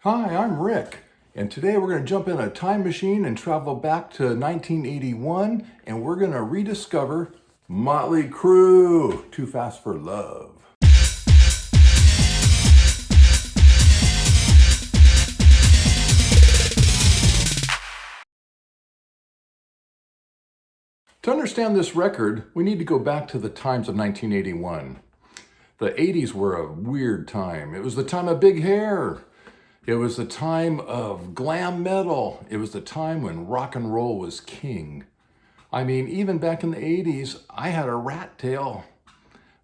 Hi, I'm Rick, and today we're going to jump in a time machine and travel back to 1981, and we're going to rediscover Mötley Crüe, Too Fast for Love. To understand this record, we need to go back to the times of 1981. The 80s were a weird time. It was the time of big hair. It was the time of glam metal. It was the time when rock and roll was king. I mean, even back in the 80s, I had a rat tail.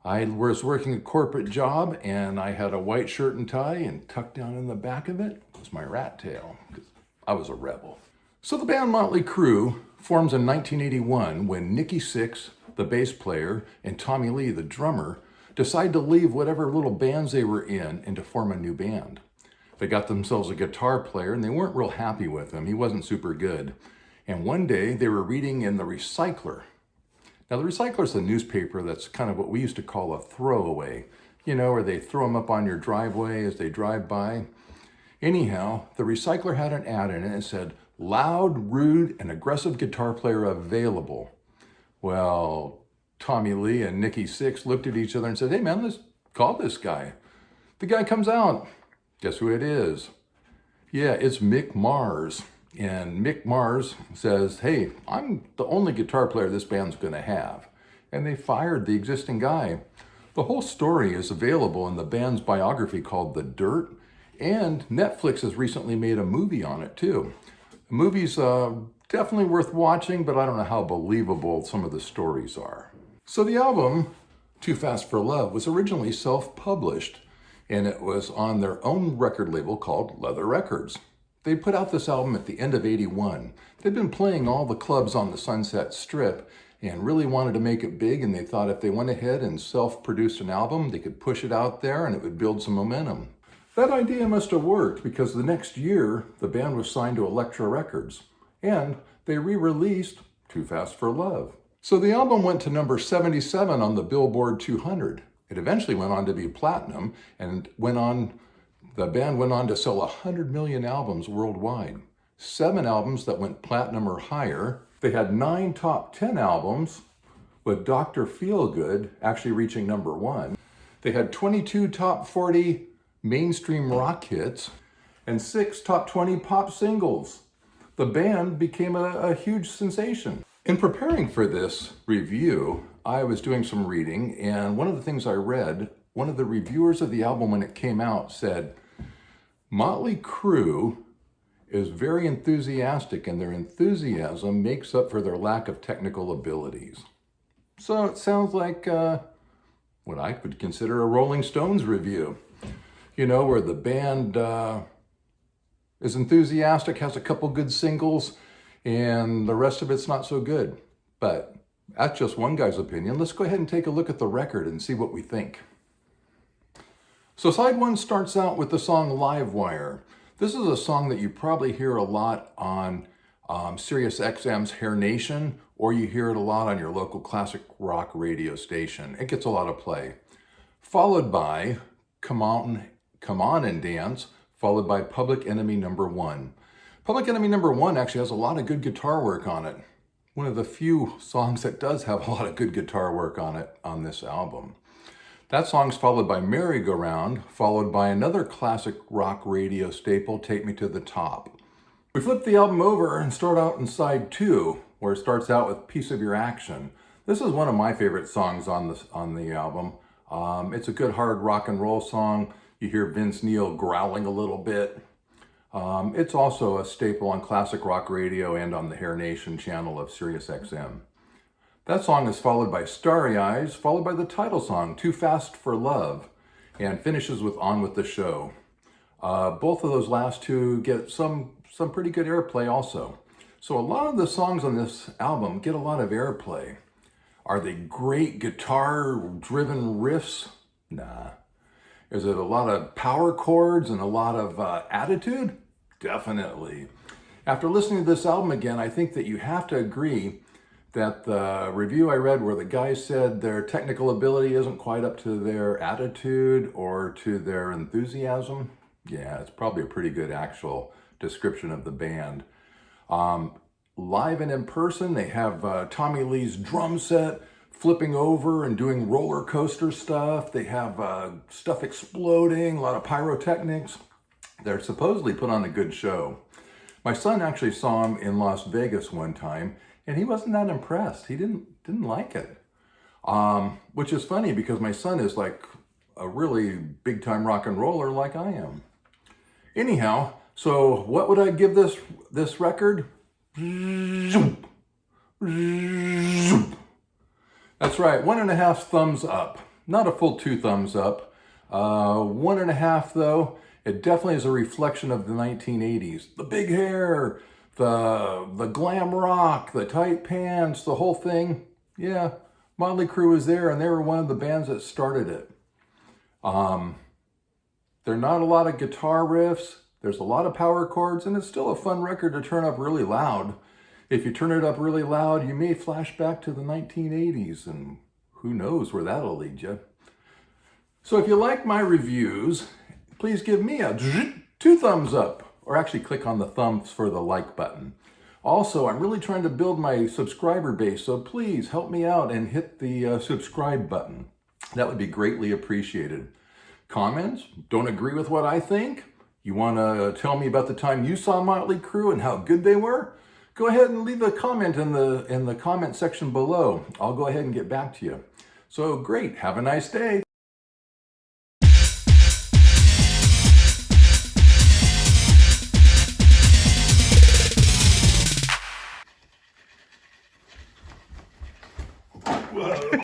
I was working a corporate job and I had a white shirt and tie, and tucked down in the back of it was my rat tail, because I was a rebel. So the band Mötley Crüe forms in 1981 when Nikki Sixx, the bass player, and Tommy Lee, the drummer, decide to leave whatever little bands they were in and to form a new band. They got themselves a guitar player and they weren't real happy with him. He wasn't super good. And one day they were reading in the Recycler. Now the Recycler is a newspaper that's kind of what we used to call a throwaway, where they throw them up on your driveway as they drive by. Anyhow, the Recycler had an ad in it and said, "Loud, rude, and aggressive guitar player available." Well, Tommy Lee and Nikki Sixx looked at each other and said, "Hey man, let's call this guy." The guy comes out. Guess who it is? Yeah, it's Mick Mars. And Mick Mars says, "Hey, I'm the only guitar player this band's gonna have." And they fired the existing guy. The whole story is available in the band's biography called The Dirt, and Netflix has recently made a movie on it too. The movie's definitely worth watching, but I don't know how believable some of the stories are. So the album, Too Fast for Love, was originally self-published, and it was on their own record label called Leather Records. They put out this album at the end of '81. They'd been playing all the clubs on the Sunset Strip and really wanted to make it big, and they thought if they went ahead and self-produced an album, they could push it out there and it would build some momentum. That idea must have worked, because the next year, the band was signed to Elektra Records, and they re-released Too Fast for Love. So the album went to number 77 on the Billboard 200. It eventually went on to be platinum, and the band went on to sell 100 million albums worldwide. 7 albums that went platinum or higher. They had 9 top 10 albums, with Dr. Feelgood actually reaching number 1. They had 22 top 40 mainstream rock hits and 6 top 20 pop singles. The band became a huge sensation. In preparing for this review, I was doing some reading, and one of the things I read, one of the reviewers of the album when it came out said, "Mötley Crüe is very enthusiastic, and their enthusiasm makes up for their lack of technical abilities." So it sounds like what I would consider a Rolling Stones review, where the band is enthusiastic, has a couple good singles, and the rest of it's not so good. But that's just one guy's opinion. Let's go ahead and take a look at the record and see what we think. So side 1 starts out with the song Livewire. This is a song that you probably hear a lot on Sirius XM's Hair Nation, or you hear it a lot on your local classic rock radio station. It gets a lot of play. Followed by Come On and Dance, followed by Public Enemy Number 1. Public Enemy Number 1 actually has a lot of good guitar work on it. One of the few songs that does have a lot of good guitar work on it on this album. That song's followed by Merry Go Round, followed by another classic rock radio staple, Take Me to the Top. We flip the album over and start out in side 2, where it starts out with Piece of Your Action. This is one of my favorite songs on the album. It's a good hard rock and roll song. You hear Vince Neil growling a little bit. It's also a staple on classic rock radio and on the Hair Nation channel of Sirius XM. That song is followed by Starry Eyes, followed by the title song, Too Fast for Love, and finishes with On With the Show. Both of those last two get some pretty good airplay also. So a lot of the songs on this album get a lot of airplay. Are they great guitar-driven riffs? Nah. Is it a lot of power chords and a lot of attitude? Definitely. After listening to this album again, I think that you have to agree that the review I read where the guy said their technical ability isn't quite up to their attitude or to their enthusiasm, Yeah, it's probably a pretty good actual description of the band. Live and in person, they have Tommy Lee's drum set flipping over and doing roller coaster stuff. They have stuff exploding, a lot of pyrotechnics. They're supposedly put on a good show. My son actually saw him in Las Vegas one time, and he wasn't that impressed. He didn't like it, which is funny because my son is like a really big time rock and roller like I am. Anyhow, so what would I give this record? That's right, 1.5 thumbs up. Not a full 2 thumbs up. 1.5 though. It definitely is a reflection of the 1980s. The big hair, the glam rock, the tight pants, the whole thing. Yeah, Mötley Crüe was there, and they were one of the bands that started it. There are not a lot of guitar riffs. There's a lot of power chords, and it's still a fun record to turn up really loud. If you turn it up really loud, you may flash back to the 1980s, and who knows where that'll lead you. So if you like my reviews, please give me a 2 thumbs up, or actually click on the thumbs for the like button. Also, I'm really trying to build my subscriber base, so please help me out and hit the subscribe button. That would be greatly appreciated. Comments? Don't agree with what I think? You want to tell me about the time you saw Mötley Crüe and how good they were? Go ahead and leave a comment in the comment section below. I'll go ahead and get back to you. So great. Have a nice day.